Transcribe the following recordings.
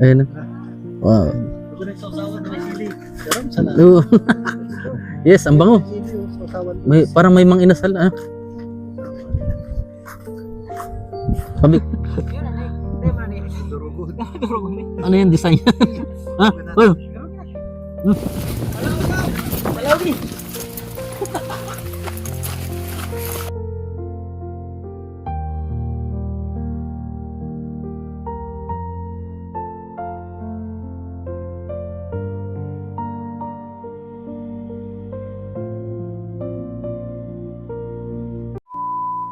Ayun. Wow. Ito na yung sausawan na may sili. Garam sana. Oo. Yes, ang bango. Sili yung sausawan. May parang may mang inasal ah. Sabi, ano yan design yan? Ha? Oh. Malawi.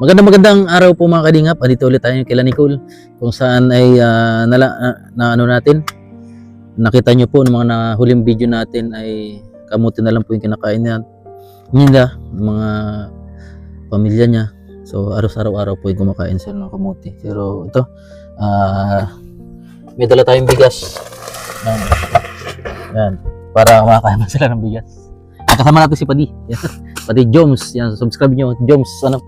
Magandang araw po mga kalingap. Dito ulit tayo kila Nicole kung saan ay ano natin. Nakita nyo po ng mga nahuling video natin ay kamuti na lang po yung kinakain niya. Nila, mga pamilya niya. So araw-araw po yung kumakain sila ng kamuti. Pero ito, may dala tayong bigas. Yan, para makakain sila ng bigas. Kasama natin si Padi. Yan. Padi Joms. Yan, subscribe nyo. Joms, ano?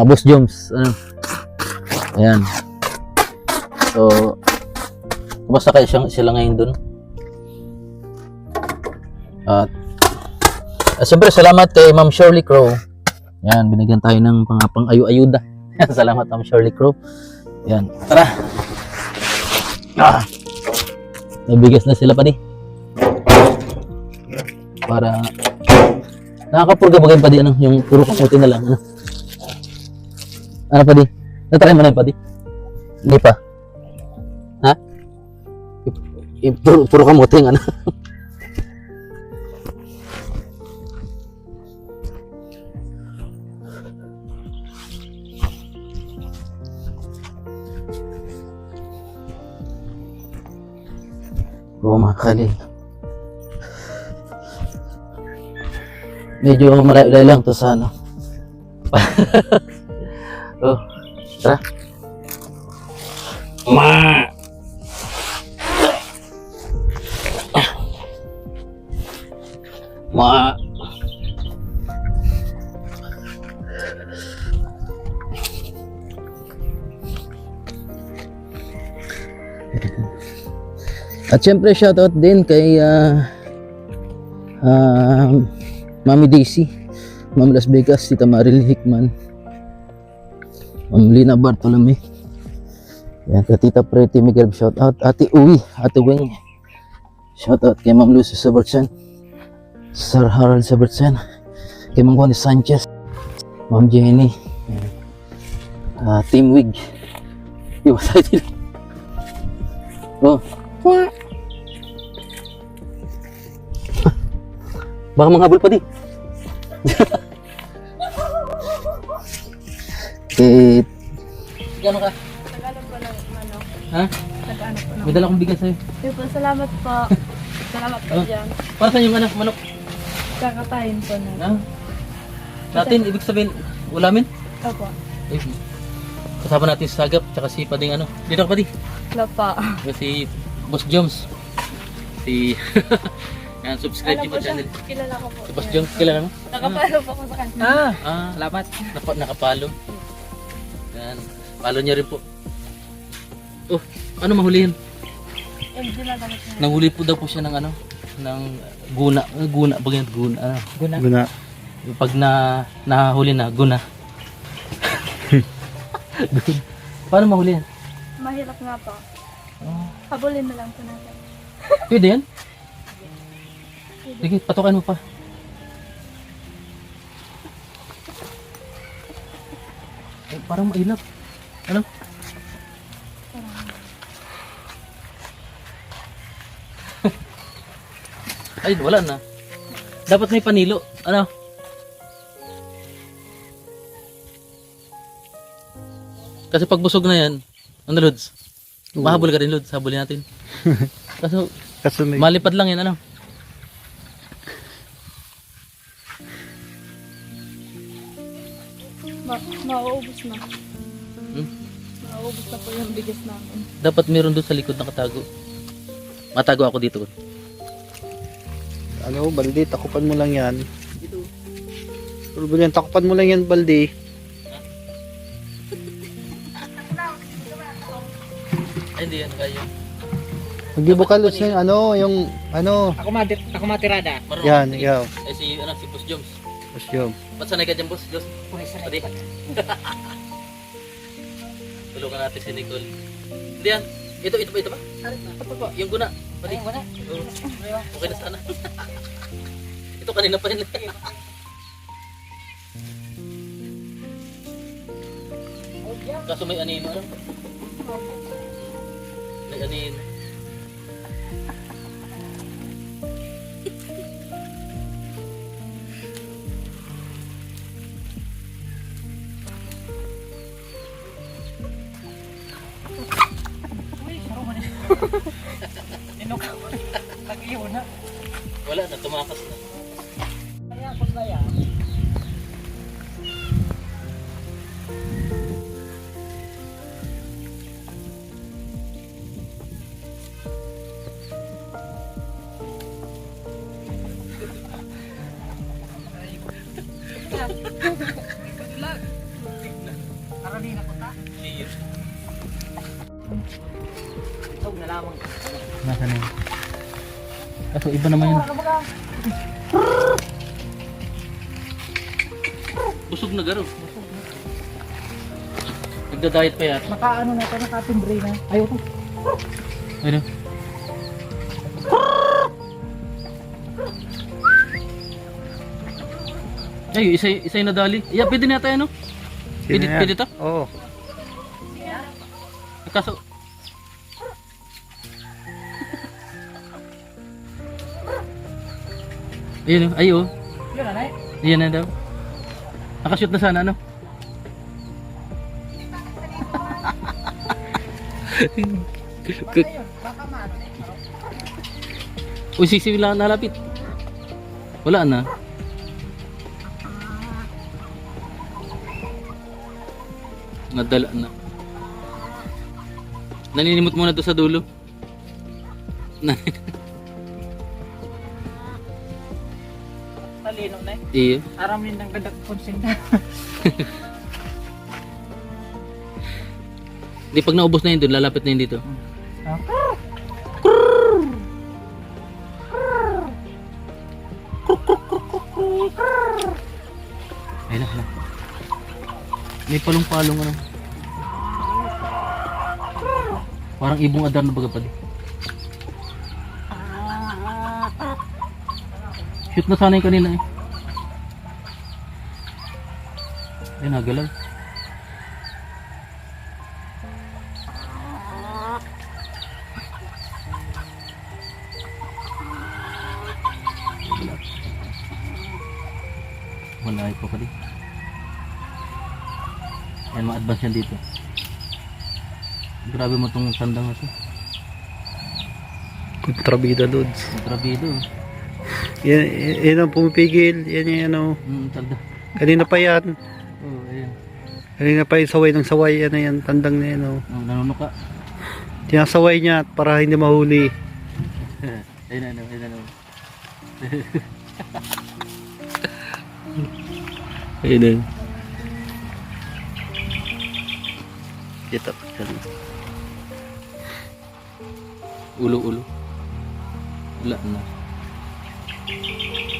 Boss Joms, ano? Ayan. So, kumusta kayo sila ngayon dun? At siyempre, salamat kay Ma'am Shirley Crow. Ayan, binigyan tayo ng pang-ayu-ayuda. Salamat Ma'am Shirley Crow. Ayan, tara. Nabigas na sila pa di. Para nakakapurga bagay pa di, ano? Yung puro kamuti na lang, ano? Ano pa di? Natry mo na yung pa di? Hindi pa. Ha? Puro kamote yung ano. Oo mga kali. Medyo malayo lang to sa ano. Oh, tara. Ma. Ma. At syempre shoutout din kay Mami Daisy, Ma'am Las Vegas, Tita Maril Hickman, Ma'am Lina Bartolome. Yan, kay Tita Pretty Miguel, shout out. Ate Uwi, Ate Weng, shout out kay Ma'am Lucy Sabertsen, Sir Harold Sabertsen, kay Ma'am Juan Sanchez, Ma'am Jenny, Team Wig. Iwas tayo din. Oh. Baka manghabol pa di. Eh, gano'n ka? Tagalog po ng manok. Ha? Tagalog po ng May dala akong bigas sa'yo. Sige po, salamat po. Salamat po dyan. Para saan yung anak, manok? Kakatayin po na. Ha? Natin, ibig sabihin, ulamin? Opo. Eh, kasama natin si Sagap, tsaka si Pading ano. Dito ka Padi. Wala pa. Si Boss Jones. Si... Yan, subscribe Alam niyo po po siya, channel. kilala ko po. Si Boss Jones, kilala mo? Nakapalo po ako sa kanya. Salamat. Nakapalo. Yan. Follow niya rin po. Oh, ano mahulihin? MG na damit niya. Nanghuli po daw po siya ng ano, ng guna. Guna, bagay guna. Ano? Guna. Pag nahuli na, guna. Guna. Paano mahulihin? Mahirap nga po. Oh. Habulin na lang po natin. Pwede yan? Sige, patukan mo pa. Eh, parang mailap. Ano? Ay, wala na. Dapat may panilo. Ano? Kasi pag busog na yan, ano Lods? Mahabol ka rin Lods, habulin natin. Kaso, malipad lang yan, ano? Mauubos na. Hmm? Mauubos na po yung bigas namin. Dapat meron doon sa likod nakatago. Matago ako dito. Ano, balde, takupan mo lang yan. Pero yan, takupan mo lang yan, balde. Ay, hindi yan kaya. Hindi mo kalos yung ano. Ako matirada. Yan, ikaw. Eh si Boss Joms. Boss Jom. Ba't sanay ka dyan, Boss Joms? Pati. Tulungan natin si Nicole. Hindi yan. Ito ba? Ito po. Yung guna. Pati. Oo. Okay na sana. Ito kanina pa rin. Kaso may anino. May anino. Wala na, tumakas na. Nasa na yun? Kaso iba naman yun. Busog na garo. Nagda-diet pa yata. Nakaano na ito, nakatimbre na. Ayaw to. Ano? Ay, isa yung nadali. Yeah, pwede na tayo, ano? Sino yan? Pwede to? Oo. Kaso... Ayun, ay oh. Yun na, Nay. Ayan na daw. Nakashoot na sana, ano? Baka maano na. Uy, sisi lang nalapit. Wala na. Nadala na. Naninimot muna to sa dulo. Talino, Nay. Iyo. Aram din ng gadak konsinta. Di pag naubos na yun doon, lalapit na yun dito. Ayun na. May palong-palong ano. Parang ibong adar na bagapad. Shoot na sana yung kanina eh. Ayun, nagalaw. Wala pa pala. Yan, ma-advance yan dito. Grabe mo tong tandang na to. Kontrabida, Lods. Kontrabido. Yan ang pumipigil. Yan yung ano. Tanda. Kanina pa yan. Oh, ayan. Kanina pa yung saway ng saway. Yan na yan. Tandang na yan. Oh. Oh, nanunuka. Tinasaway niya para hindi mahuli. Ayun na, ayun na. Ayun na. Kita pa siya. Ulo. Wala na.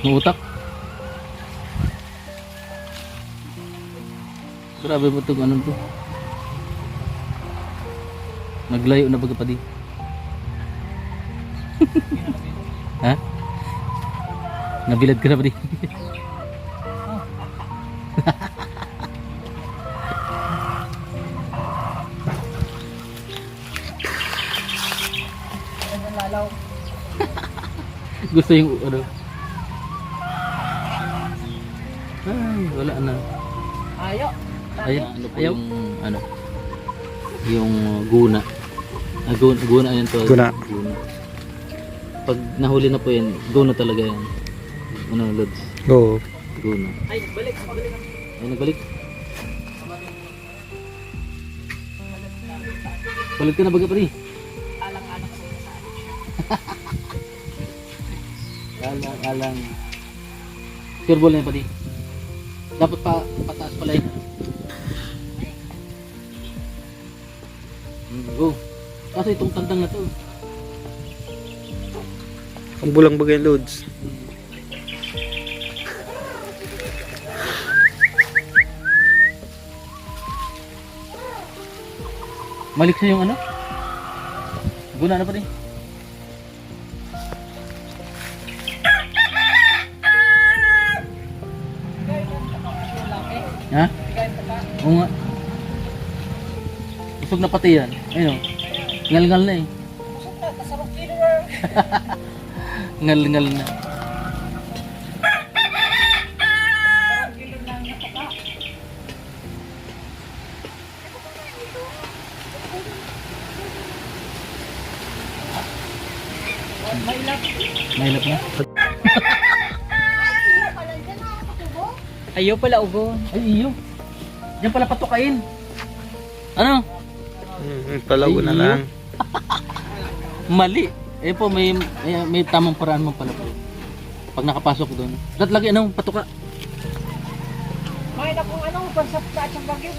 Muutak. Grabe mo itong anong to. Naglayo na baga pa di. Ha? Nabilad ka na pa di. Lalaw. Gusto yung ano. Ay, wala na. Ayaw. Ayaw, ayaw. Ano? Yung guna. Guna yan to. Guna. Pag nahuli na po yan, guna talaga yan. Ano, Lods? Oo. Guna. Ay, balik. Ay, nagbalik. Balik ka na baga pa rin. Alang-alang ko sa Alang. Pure ball na yan pati. Dapat pa pataas pala yun. Go. Kasi itong tandang na to. Ang bulang bagay loads. Maliksa yung ano? Guna na pa rin. Ha? Oo nga. Busog na pati yan. Ayun o. Ngal-ngal na eh. Ngal-ngal na. Mailap na. Ayaw pala ugo. Ay, iyo. Diyan pala patukain. Ano? Palago na Ay, lang. Mali. Eh po, may tamang paraan mo pala po. Pag nakapasok doon. Dapat lagi anong patuka. May na kung ano, pansap sa ating bagyo.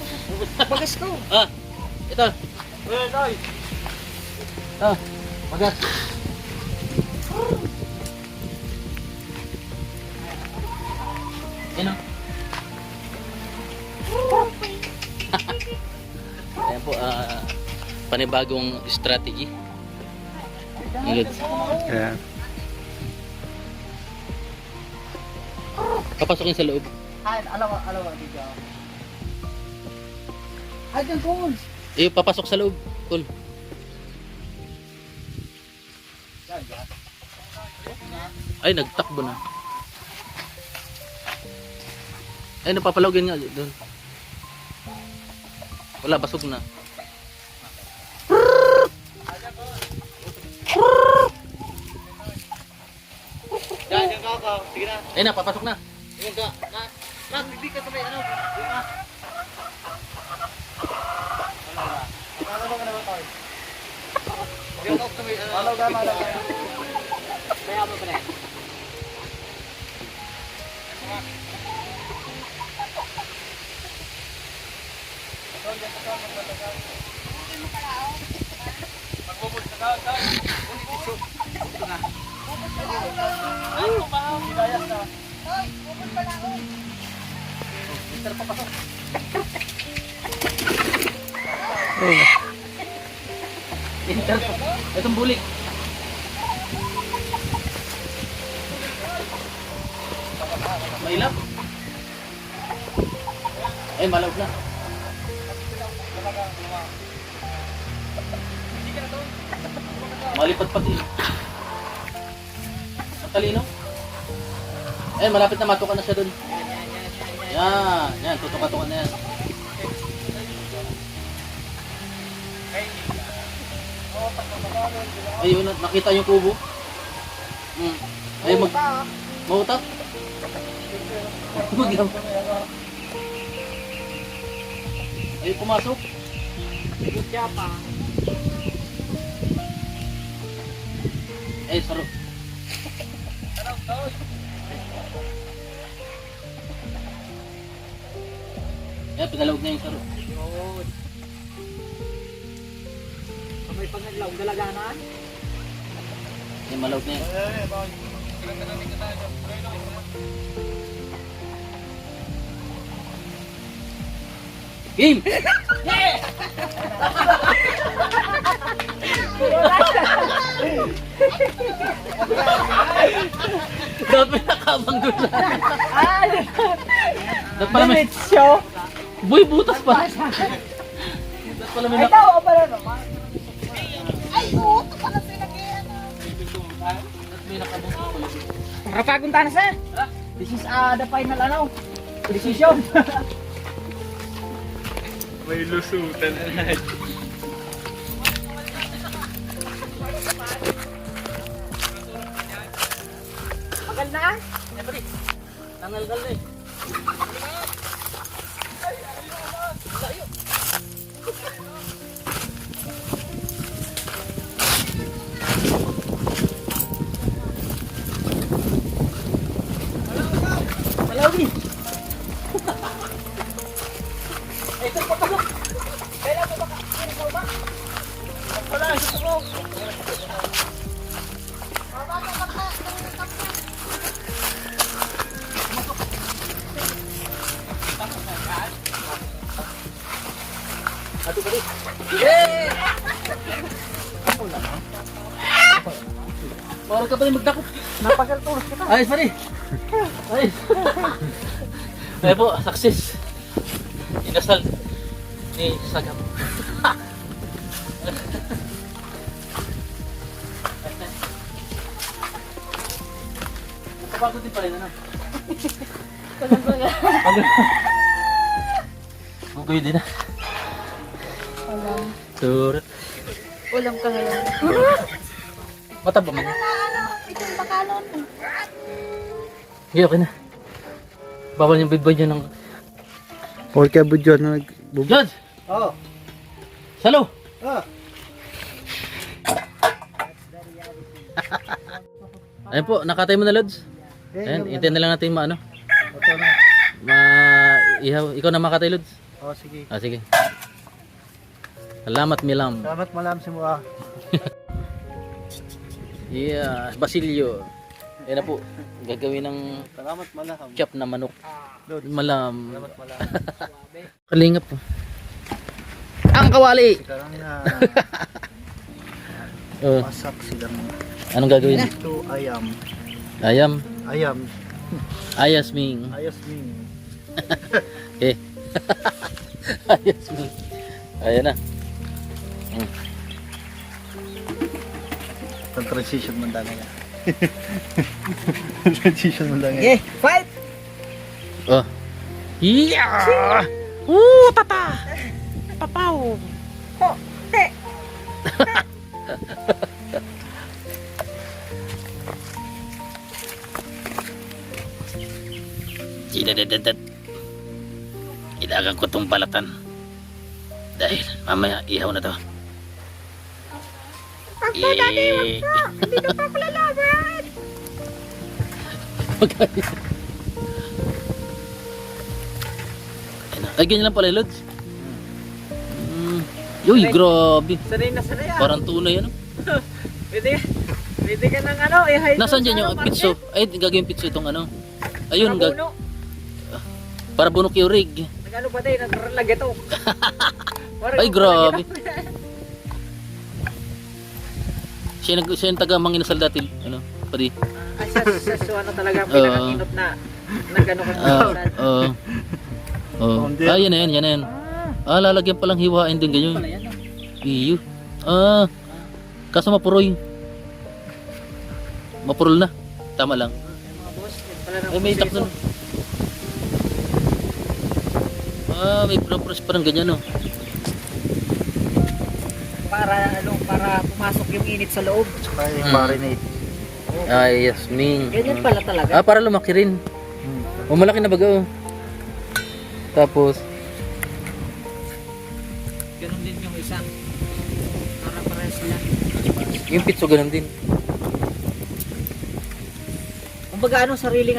Bagas ko. Ah, ito. Ito. Bagas. Ano? Ayan po, panibagong strategy. Good. Ayan. Papasokin sa loob. Ay, alawa dito. Ay, dyan po. Eh, papasok sa loob. Cool. Ay, nagtakbo na. Ay, napapalawin nga doon. Wala, basog na. Diyan ka. Sige na. Ay na, papasok na. Sige ka. Na, hindi ka sabay ano. Sige na. Ano ka naman tayo? Hindi ako sabay ano. Malaw ka. Kaya mo pala. Itong bulik. Mailap. Ay, malawag na. Malipad pati. Ang talino. Eh, malapit na matukan na siya dun. Yan, tutuka-tuka na yan. Ayun, nakita yung kubo. Ay, mautak. Magyam. Ay, pumasok. Kaya pa. Ay, saro. Yan, pinalawag na yung saro. May pangalaw, dalaganan. Yan, malawag na yan. Game! Dapat nakabanggo na. Dapat pala may... show. Boy, butas pa. Dapat pala may... Ito, o pala naman. Dapat may nakabanggo pala. Rapagunta na sa. This is the final ano. Decision. May lusutan na. Magal na. Ay, pati. Nangalgal na eh. Malawi. Ito, papasok. Kailan mo baka? Ikaw ba? Wala, ito ko. Baka. Parang ka pa rin magdakot. Napagalturos kita. Ayos pa rin. Ayos. Ay po, success. Inasal ni Sagam. Kapagod din pa rin, ano? Pagod din na. Ulam. Turut. Ulam ka ngayon. Mataba man. Itong bakalon. Okay, okay na. Bawal yung bibay niya ng... Huwag ka budyo na nagbubog. George! Oo. Salo! Ah. Ayun po, nakatay mo na, Lods. Ayun, hintayin na lang natin maano. Ito na. Ihaw. Ikaw na makatay, Lods. Oh, sige. Ah, sige. Salamat, Milam. Salamat malam si Mua. Yeah, Basilio. Ayun na po, gagawin ng Salamat malam. chop na manok. Lods. Malam. Salamat malam. Kalingap po. Ang kawali! Sekarang na Oh, masak silang anong gagawin? ito ayam. Ayam. Ayam. Ayasming. Ayasmin. Okay. Ayasming. Ayan na. Transition man dami na. Transition man dami. Okay, fight! Oh. Yeah! Tata! Papaw! Didadadadat. Ilagan ko tong balatan. Dahil mamaya ihaw na to. Wag po, Daddy! Wag po! Hindi na pa ako lalaban! Ay, ganyan lang pala, Lods. Uy, grabe. Sanay na sanay ah. Parang tunay, ano? Pwede ka ng ano, i-hide. Nasaan dyan yung pitso? Ay, gagawin pitso itong ano. Ayun, para bunok yung rig. Nag-ano ba tayo? Nag-ralag ito. Ay, grabe. Siya yung taga manginasal dati, ano, pati. Ay, sa ano talaga, pinakakinot na. Nag-ano ka ng Ah, yan na yan, yan na yan. Ah, lalagyan palang hiwain din ganyan. pala yan. Iyo. Ah, kaso mapuroy. Mapurol na. Tama lang. Mga boss, yun pala ng Ay, may itak proseso. dun. Ah, may progress parang ganyan, no. Para pumasok yung init sa loob. Saka i-marinate. Ay, Yasming. Ganyan pala talaga. Ah, para lumaki rin. O, malaki na baga, oh. Tapos, Ganun din yung isa. Para parehas sila. yung pitso ganun din. Kumbaga sariling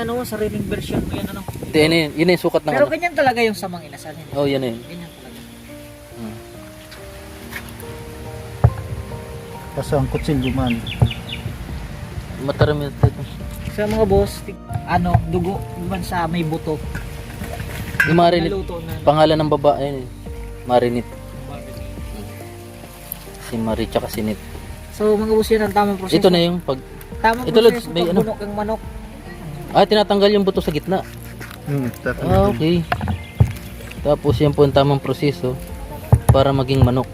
version mo yan ano. Hindi, yun na yung sukat ng Pero ano. ganyan talaga yung samang inasal nila. Oh, yan na yun. Ganyan talaga. Kaso ang kutsilyo man. Matarami ito. Sa mga boss, dugo man sa may buto. Yung marinit. Naluto na. Pangalan ng babae, yun, marinit. Si Marie tsaka si Nit. So mga boss yan ang tamang proseso. Ito na yung pag... Tamang ito, Lods, proseso may pag ano? bunok ng manok. Ah, tinatanggal yung buto sa gitna. Ah, okay. Tapos yan po ang tamang proseso para maging manok.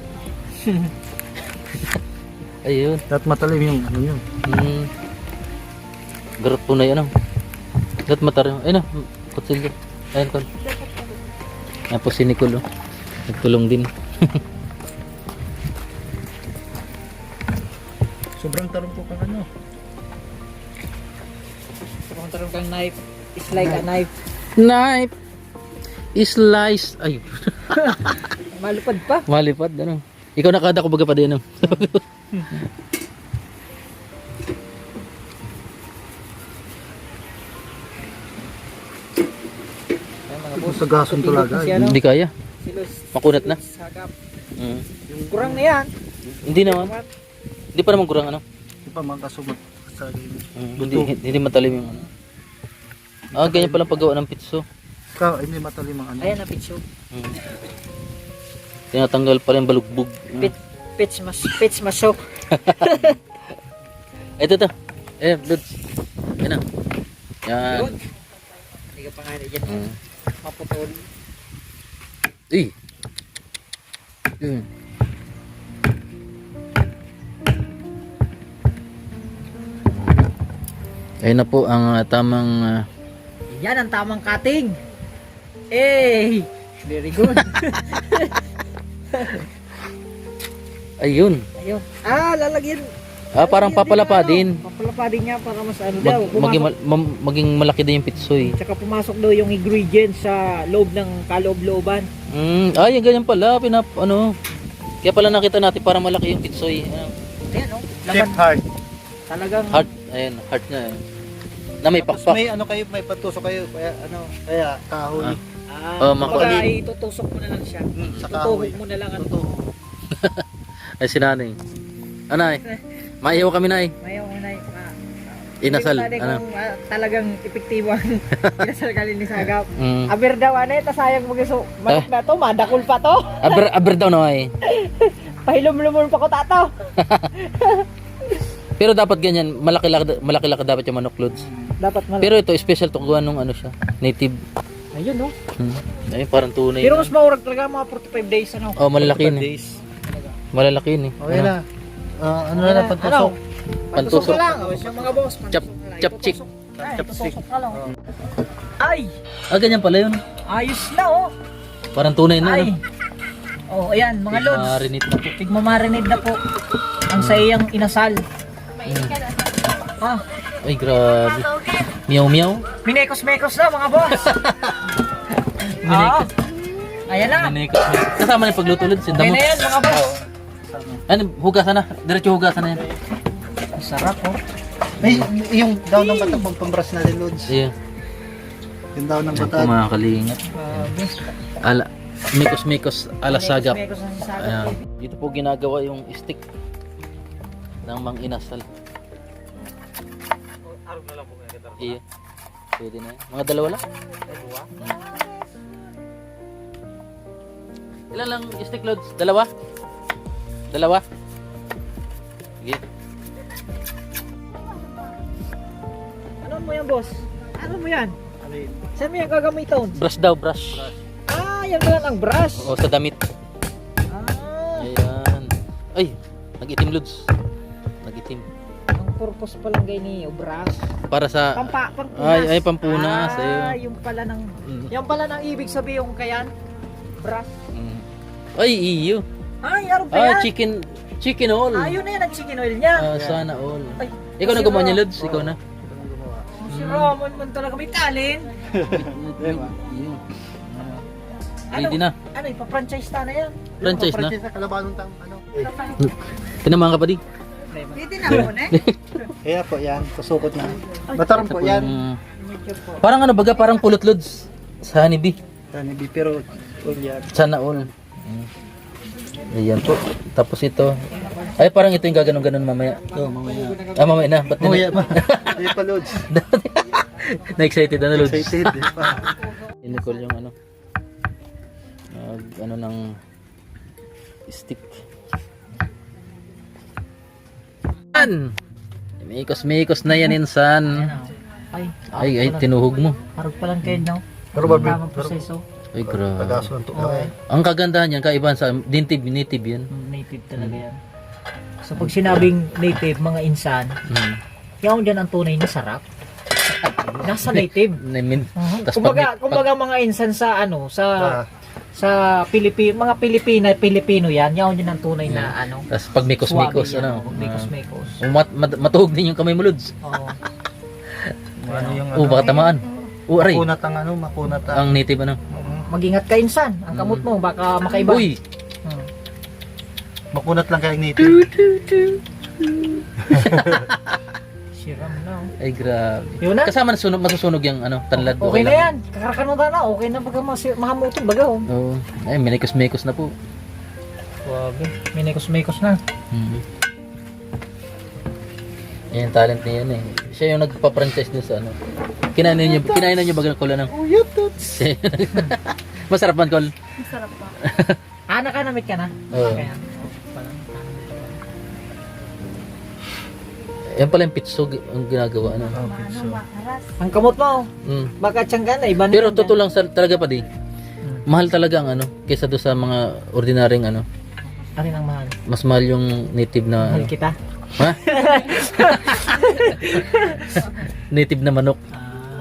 Ayun. At matalim yung ano yun. Garot po na yan. Dat matarim. Ayun na. Kutsilyo. Ayun ko. Tapos si Nicole. Nagtulong din. Sobrang tarumpok ang ano. Kung tarong kang knife, is like a knife. Knife. Slice. Ay. Malupad pa. Malipad. Ano. Ikaw nakada ko baga pa din. Ay, mga boss. Sa gason talaga. Si ano? Hindi kaya. Si Luz. Makunat na. Sagap. Mm. Yung kurang na yan. Hindi naman. Hindi pa naman kurang ano. Hindi pa man kasumot sa game. Hindi matalim yung ano. Ah, ganyan palang paggawa ng pitso. Hindi matalim ang ano. Ayan na pitch. Tinatanggal pa rin balugbog. Pitch masok. Ito to. Lods. Yan na. Yan. Yun. Hindi ka pa nga na dyan. Mm. Maputol. Eh. Yun. Ayun na po ang tamang Yan ang tamang cutting. Eh, very good. ayun. Ayun. Lalagyan. Parang papalapadin. Papalapadin niya para mas ano daw. Maging malaki din yung pitsoy. Tsaka pumasok daw yung ingredients sa loob ng kaloob-looban. Yung ganyan pala. Kaya pala nakita natin para malaki yung pitsoy. Ayan, oh. Chip heart. Talagang Heart. Ayun, heart nga. Na may Tapos pakpak. may ano kayo, may patusok kayo, kaya kahoy. kumbaga itutusok mo na lang siya. Sa Tutuhog kahoy. mo na lang ang Ay, si nanay. Anay, maiyaw kami na Mayaw mo na Inasal. Hindi ko kung talagang epektibo ang inasal kalin ni Sagap. Mm. Aber daw tasayang mo gusto. Manok na to, madakul pa to. Aber daw na Pahilom-lumon pa ko tato. Pero dapat ganyan, malaki-laki dapat yung manok, Lods. Dapat malaki. Pero ito, special to kuha nung siya, native. Ayun, no? Ayun, parang tunay. Pero mas maurag talaga mga 45 days, ano? Malalaki 45 ni. days. Malalaki ni. Okay na. Ano na lang pantusok? Pantusok ka lang. Yung mga boss, pantusok Chop- ka lang. chop chick. Chopstick. Ka lang. Ay! Ganyan pala yun. Ayos na, oh. Parang tunay na. Ay! Oh, ayan, mga lods. Marinate na po. Tigmamarinate na po ang sa iyang inasal. Ay, grabe. Meow. Minekos-mekos na, mga boss. Minekos. Ayan na. Kasama na yung pagluto, Lods. Yung Ayan damo. na yan, mga boss. Hugasan na. Diretso hugasan na yan. Ang sarap, oh. Ay, yung daw ng batak pambras natin, Lods. Ayan. Yung daw ng Yan po batak. mga kalingap. Mikos ala sagap. Minekos ng sagap. Ayan. Dito po ginagawa yung stick ng mang inasal. Iya. Pwede na yan. Mga dalawa lang. Ilan lang stick, Lods? Dalawa? Sige. Ano mo yan, boss? Ano mo yan? Saan mo yan gagamiton? Brush daw, brush. Yan pala ang brush. O sa damit. Ah, Ayan. Ay, nag-itim, Lods. Nag-itim. ang purpose pa lang ganyan, brush. Para sa Pampunas. Ay, pampunas. Ayun. Yung pala ng Mm. yung pala ng ibig sabihin yung kayan. Brush. Mm. Ay, iyo. Ano pa yan? Chicken all. Yun na yan ang chicken oil niya. Sana all. Ay, Ikaw na gumawa niya, Lods. Ikaw na. Si Ramon man talaga may talent. Yun. Ready na. Ano, ipa-franchise na yan. Franchise na. Sa kalabanong tang, ano. Tinamaan ka pa di? Pwede na po na. Kaya po yan, kusukot na. Bataron po yan. Parang ano baga, parang pulot, Lods. Sa honeybee. Tanibi, pero yan. Sana all. Ayan po. Tapos ito. Ay, parang ito yung gaganon-ganon mamaya. Mamaya. Mamaya na. Ba't Mamaya pa. Hindi pa, Lods. Na-excited na, Lods. Excited. Inicol yung ano. Ano ng stick. Mikos na yan, insan. Ay, tinuhog mo. Harap pa lang kayo, no? Pero Tamang proseso. Ay, grabe. Tagaso ang tukay. Ang kagandahan yan, kaibahan sa native yan. Native talaga yan. So pag sinabing native, mga insan, yaw dyan ang tunay na sarap. Nasa native. Tas Kumbaga mga insan sa ano, sa mga Pilipino yan, yaw dyan ang tunay na ano. tas pag mikos-mikos, suwabe yan, ano. Mikos-mikos. Matuhog din yung kamay mo, Lods. Oo. Ano yung Baka tamaan. Aray. makunat ang ano, makunat ang. Ang native, ano. Mag-ingat ka insan, ang kamot mo baka makaiba. Uy! Makunat lang kaya native. Siram na. Ay, grabe. Yun na. Kasama na masusunog yung ano, tanlad. Okay na yan. Kakarakan na. Okay na baga mahamutog baga. Oh. Oo. Ay, minikos-mikos na po. Wabe. Minikos-mikos na. Yan, talent niya yan eh. Siya yung nagpa-franchise dun sa ano. Kinain niyo baga ng cola ng... Masarap man, Col. Masarap pa. Nakanamit ka na? Oo. Kaya. Yan pala yung pitsog ang ginagawa. Ano? Oh, pizza. Ang kamot mo, Mm. baka tiyangga na, iba na Pero yan. totoo lang talaga pa di. Mahal talaga ang ano, kaysa doon sa mga ordinaryong ano. Ano ang mahal? Mas mahal yung native na Mahal ano. kita? Ha? Native na manok.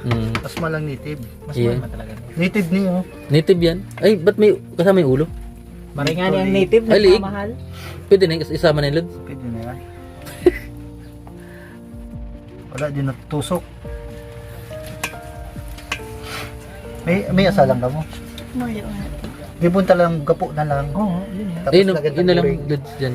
Mm. Mas malang native. Mas Yeah. mahal ba talaga? Native niyo. Native yan. Ay, ba't may kasama yung ulo? Maringani ang native, Ay, liig. nagmamahal. Pwede na isama na yung lods. Pwede na yan. Wala din natutusok. May asalang ka mo. Gibon talang gapo na lang. Oo, yun yan. Tapos Ayun, lagyan yun ng na lang uring. lods dyan.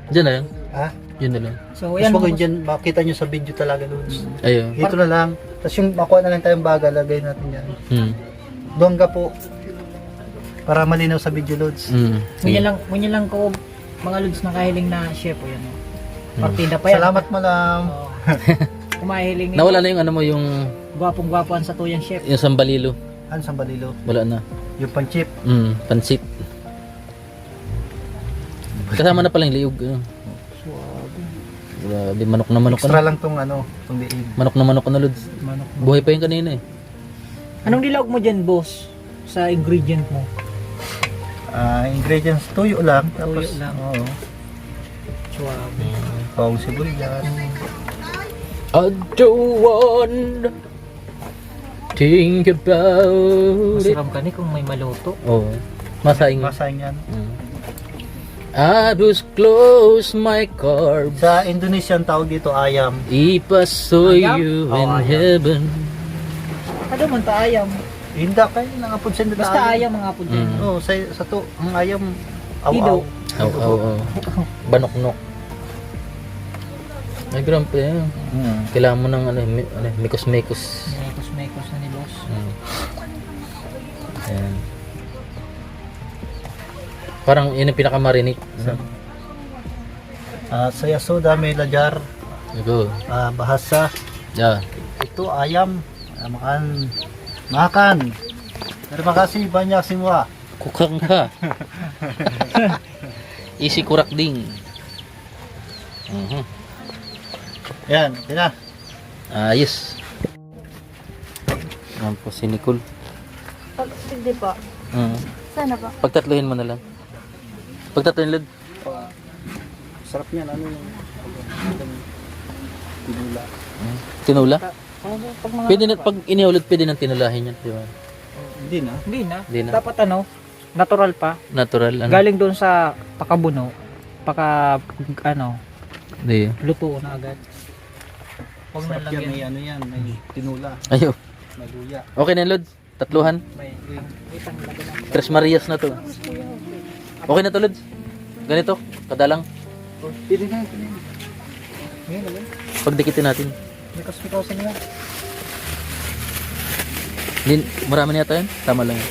Dyan na lang. Ha? Yun na lang. So, Mas yan. maganda dyan, makita nyo sa video talaga Lods. Ayun. Dito na lang. Tapos yung makuha na lang tayong baga, lagay natin yan. Hmm. Doon ka po. Para malinaw sa video Lods. Hmm. Ngunyan lang ko, mga lods na kahiling na chef o yan. Oh. Partida pa yan. Salamat mo lang. Oo. Kumahiling nito. Nawala na yung ano mo, yung Gwapong-gwapuan sa tuyang chef. sambalilo. Ano sa balilo? Wala na. Yung panchip. Pansit. Kasama na pala yung liog. Ano. Grabe, manok na manok Extra ano. lang tong ano, tong liig. Manok na manok ano, lods. Manok. Buhay pa yung kanina eh. Anong dilaog mo dyan, boss? Sa ingredient mo? Ingredients, tuyo lang. Tapos, Tuyo lang. Oo. Suwabe. Pawang sibuyas. I don't want think about it. Masiram ka ni kung may maluto. Oh, masaing. Masayang yan. I just close my carbs. Sa Indonesian tawag dito ayam. If I saw Ayam? you Oh, in ayam. heaven. Kada man ta ayam. Hindi kayo nangapod sa Basta ayam mga po dyan. Mm. Oo, sa to, ang ayam Ido. aw-aw. Oh. Banoknok. Ay, grabe yan. Kailangan mo ng mikos-mikos. Mekos na ni boss. Ayan. Parang yun ang pinakamarinig. Saya soda may lajar, Go. bahasa. Yeah. Ito ayam. Makan. Terima kasih banyak semua. Kukang ka. Easy kurak ding. Yan, yun na. Ayos. Yan po si Nicole. Hindi po. Sana po. Pagtatluhin mo na lang. Pagtatluhin, Lod. Sarap niyan, ano yung tinula. Tinula? Pag mga Pwede na, pag iniulod, pwede nang tinulahin yan. Di ba? Hindi na. Hindi na. Hindi na. Dapat ano, natural pa. Natural. Ano? Galing doon sa pakabuno, Hindi. luto na agad. Huwag na Sarap lang yan, yan. may ano yan, may tinula, Ayaw. may luya. Okay na yun, Lod. Tatluhan. May itang lagyan ng Tres Marias na to. Okay na to, Lod. Ganito. Kadalang. Pwede na, pwede na. Ngayon naman. Pagdikitin natin. Mikos-mikosin nila. Marami na yata yan. Tama lang yan.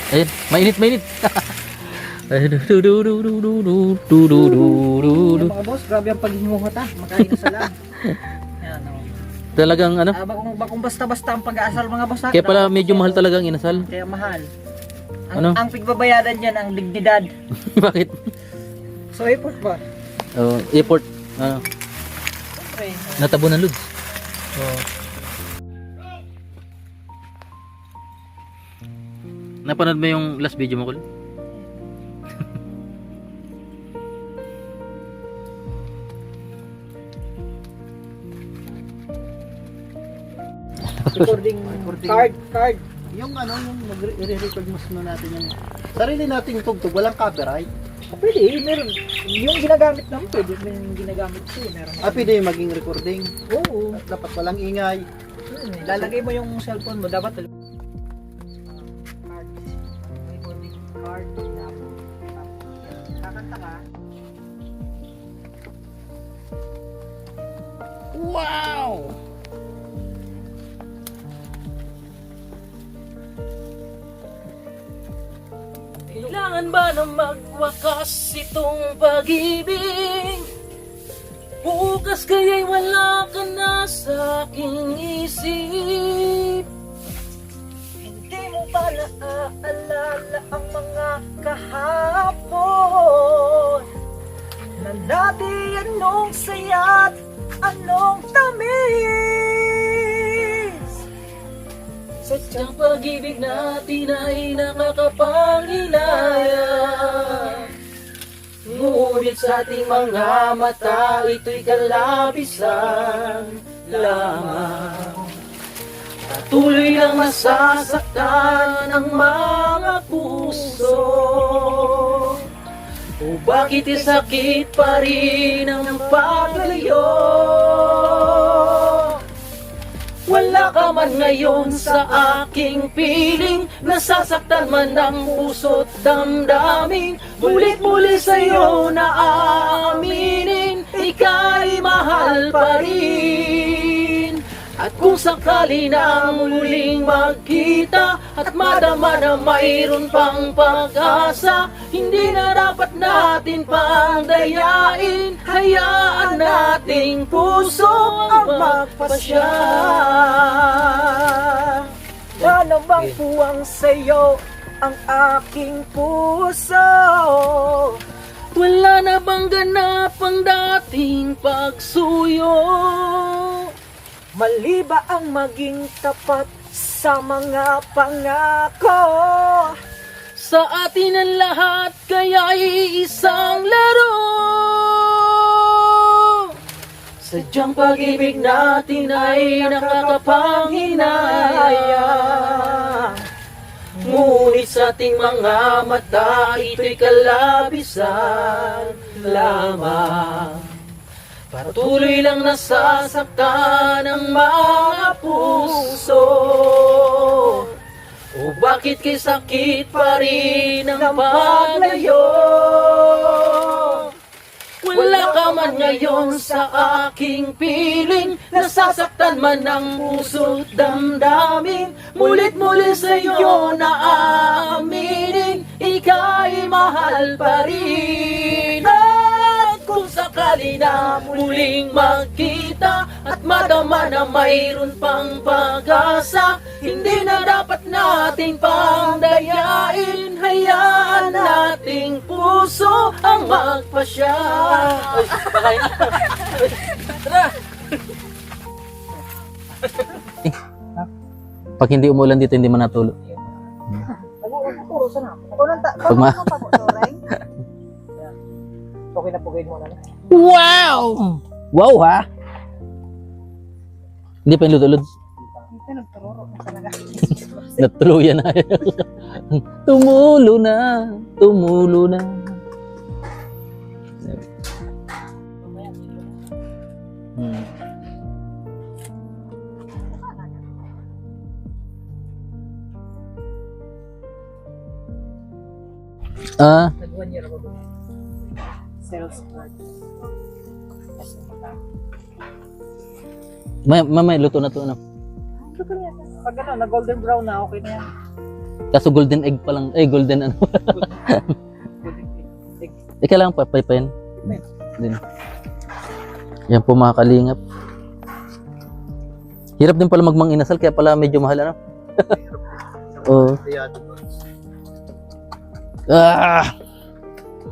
Ayun. Mainit. Yung mga boss, grabe ang paghinguhot ha. Makain na sa lang. Yan o. Talagang ano. Bakong basta-basta ang pag-aasal mga boss ha. Kaya pala medyo mahal talaga ang inasal. Kaya mahal. Ano? Ang pigbabayaran dyan, ang dignidad. Bakit? So, effort ba? Airport. Ano? Okay. Natabo ng Lods. Napanood mo yung last video mo, Kul? Recording card. Yung ano, yung nagre-record mo na natin yung sarili nating tugtog, walang copyright. Pwede, meron. Yung ginagamit naman, pwede. Yung ginagamit ko, meron. Pwede yung maging recording. Oo. Dapat walang ingay. Lalagay mo yung cellphone mo, dapat card. Recording card. Kakanta ka. Wow! Kailangan ba na magwakas itong pag-ibig? Bukas kaya'y wala ka na sa aking isip. Hindi mo ba naaalala ang mga kahapon na natin anong saya't anong tamis. Sadyang pag-ibig natin ay nakakapanghinayang, ngunit sa ating mga mata ito'y kalabisan lamang. Patuloy lang nasasaktan ang mga puso. O bakit sakit pa rin ang paglayo? Wala ka man ngayon sa aking piling, nasasaktan man ang puso't damdamin. Mulit-muli sa'yo na aaminin, ika'y mahal pa rin. At kung sakali na muling magkita at madama na mayroon pang pag-asa, hindi na dapat natin pang dayain, hayaan nating puso ang magpasya. Ano bang puwang sa'yo ang aking puso? Wala na bang ganap ang dating pagsuyo? Mali ba ang maging tapat sa mga pangako? Sa atin ang lahat kaya'y isang laro. Sadyang pag-ibig natin ay nakakapanghinayang, ngunit sa ating mga mata ito'y kalabisan lamang. Patuloy lang nasasaktan ang mga puso. O bakit kay sakit pa rin ang paglayo? Wala ka man ngayon sa aking piling, nasasaktan man ang puso't damdamin. Mulit-muli sa'yo na aaminin, ika'y mahal pa rin. Kung sakali na muling magkita at madama na mayroon pang pag-asa, hindi na dapat natin pang dayain, hayaan nating puso ang magpasya. Pag hindi umulan dito, hindi man natulog. Pag ma- Okay na pugay mo na. Wow! Wow ha? Hindi pa yung lutulod. Natuluyan na. Tumulo na. Tumulo na. Hmm. Nag-1 year ako. Sales card. Mamay, luto na to. Ano? Pag ano, na golden brown na, okay na yan. Kaso golden egg pa lang. Golden ano. Kailangan pa, paypayan. Din. Yan po mga kalingap. Hirap din pala magmang inasal, kaya pala medyo mahal ano. Oh.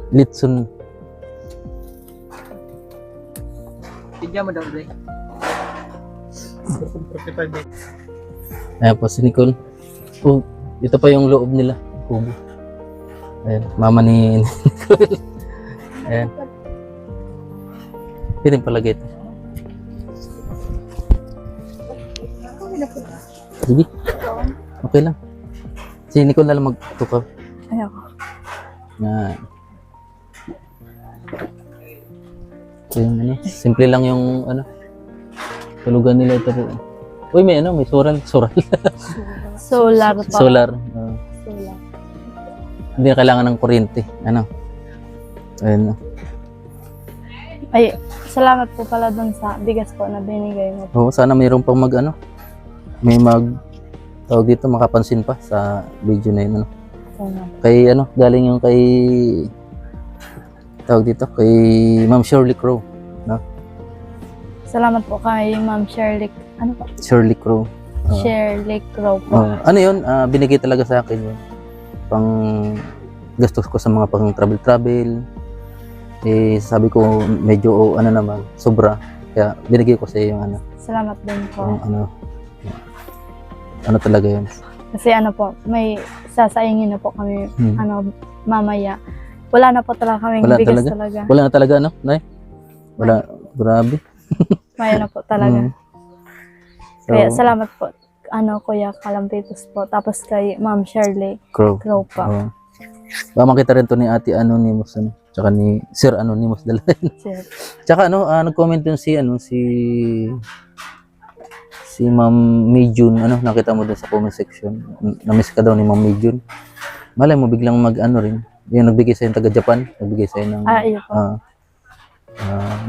Litson. Tigyan mo daw, Dre. 45 days. Ayan po si Nicole. Oh, ito pa yung loob nila. Kubo. Ayan, mama ni Nicole. Ayan. Piling palagay ito. Sige. Okay lang. Si Nicole na lang magtukaw. Ayoko. Yan. So, yung ano, simple lang yung ano, tulugan nila ito. Uy, may ano, may solar. Solar pa. Solar. Solar. Hindi na kailangan ng kuryente. Ano? Ayun. Ay, salamat po pala dun sa bigas po na binigay mo. Oo, sana mayroon pang mag ano, may tawag dito, makapansin pa sa video na yun. Ano? Kay ano, galing yung kay tawag dito, kay Ma'am Shirley Crow. No? Salamat po kay Ma'am Shirley. Ano po? Shirley Crow. Shirley Crow po. Ano yun, binigay talaga sa akin yun. Pang gastos ko sa mga pang travel. Eh, sabi ko medyo ano naman, sobra. Kaya binigay ko sa iyo yung ano, Salamat din po. yung ano talaga yun. Kasi ano po, may sasaingin na po kami, Hmm. mamaya. Wala na po talaga kaming Wala bigas talaga? talaga. Wala na talaga, ano, Nay? Wala, grabe. Maya na po talaga. Mm. So, Kaya salamat po, Kuya Kalampitos po. Tapos kay Ma'am Shirley Crow. Crow pa. Oo. Baka makita rin to ni Ate Anonymous, ano, tsaka ni Sir Anonymous dala. Sir. Tsaka nag-comment yun si Ma'am Mijun, nakita mo dun sa comment section. Na-miss ka daw ni Ma'am Mijun. Malay mo biglang rin. Yung nagbigay sa'yo taga Japan, nagbigay sa'yo ng Iyo po.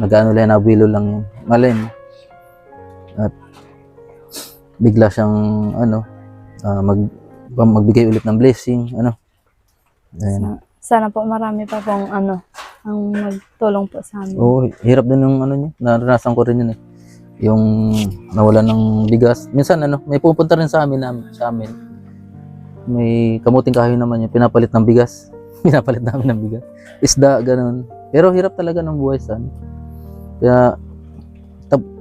nag-ano lang, nabilo lang yun. Malay mo. At bigla siyang magbigay ulit ng blessing, Ayan. Sana po marami pa pong ang magtulong po sa amin. Oo, hirap din yung niya. Naranasan ko rin yun eh. Yung nawala ng bigas. Minsan may pupunta rin sa amin. May kamuting kahoy naman yung pinapalit ng bigas. Pinapalit namin ng bigas. Isda, ganun. Pero hirap talaga ng buhay sa Kaya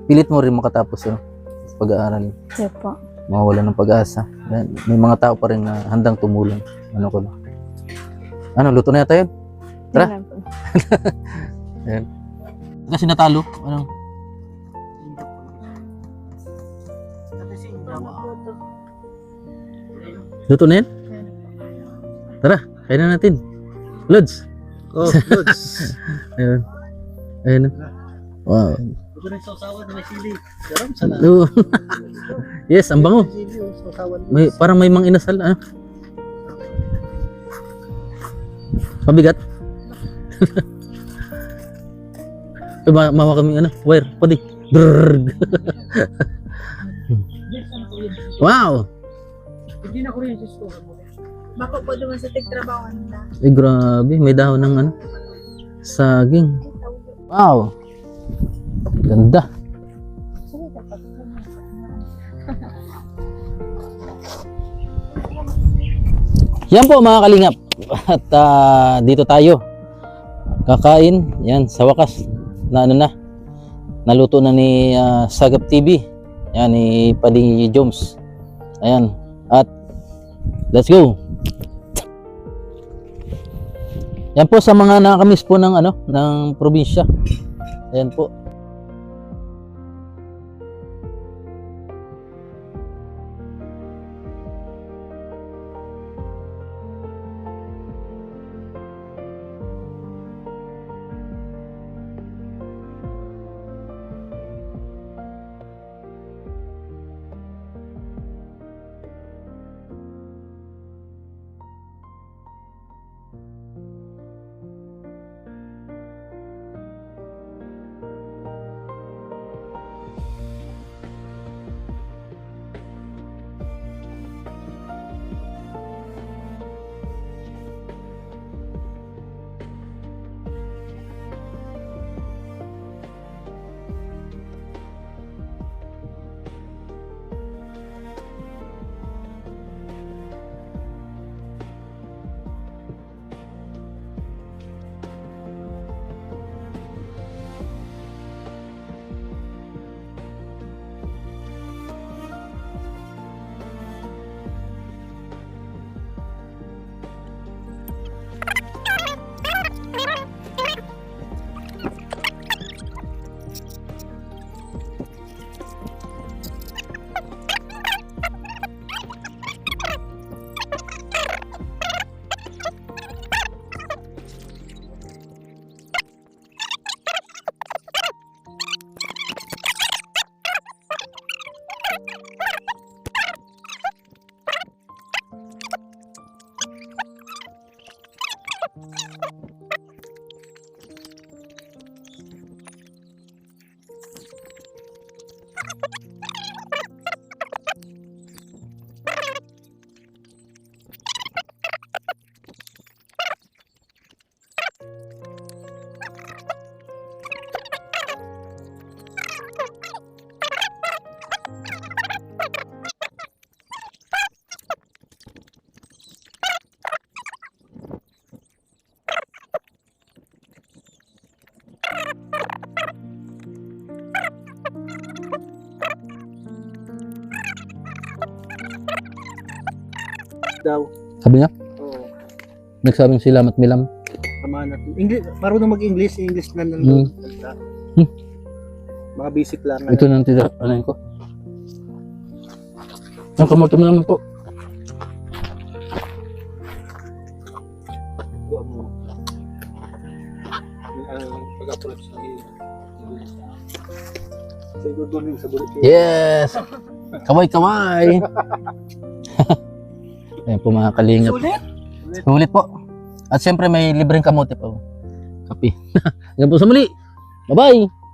pilit mo rin makatapos sa pag-aaral. Yes po. Mawawala ng pag-asa. May mga tao pa rin na handang tumulong. Luto na yata yun? Tara. Yun lang po. Ayan. Kasi natalo. Luto na yan? Tara, kain na natin. Lods. Oh, good. Ayun. Ayun. Wow. Ito rin sausawan na may sili. Garam sana. Oo. Yes, ang bango. Sili, sausawan. Parang may mang inasal. Mabigat. Mawa kami wire. Pwede. Wow. Hindi na ko rin sa store mo. Bako po naman sa tigtrabaho nila. Grabe. May dahon ng saging. Wow. Ganda. Yan po mga kalingap. At dito tayo kakain. Yan, sa wakas naluto na ni Sagap TV. Yan, ni Pading Joms. Ayan. At let's go. Yan po sa mga nakakamiss po ng probinsya. Ayan po. daw. Sabi niya, Oo. nagsabing sila Milam. Tama natin. English, marunong mag-English. English na lang. Hmm. Salita. Hmm. Mga basic lang. Ito na ang tinapanan ko. Ang kamote mo naman po. Pag-approach sa good sa bulit. Yes! Kamay! Ayan po mga kalingap. Sulit? Ulit po. At syempre may libreng kamote po. Kape. Hanggang po sa muli. Bye-bye!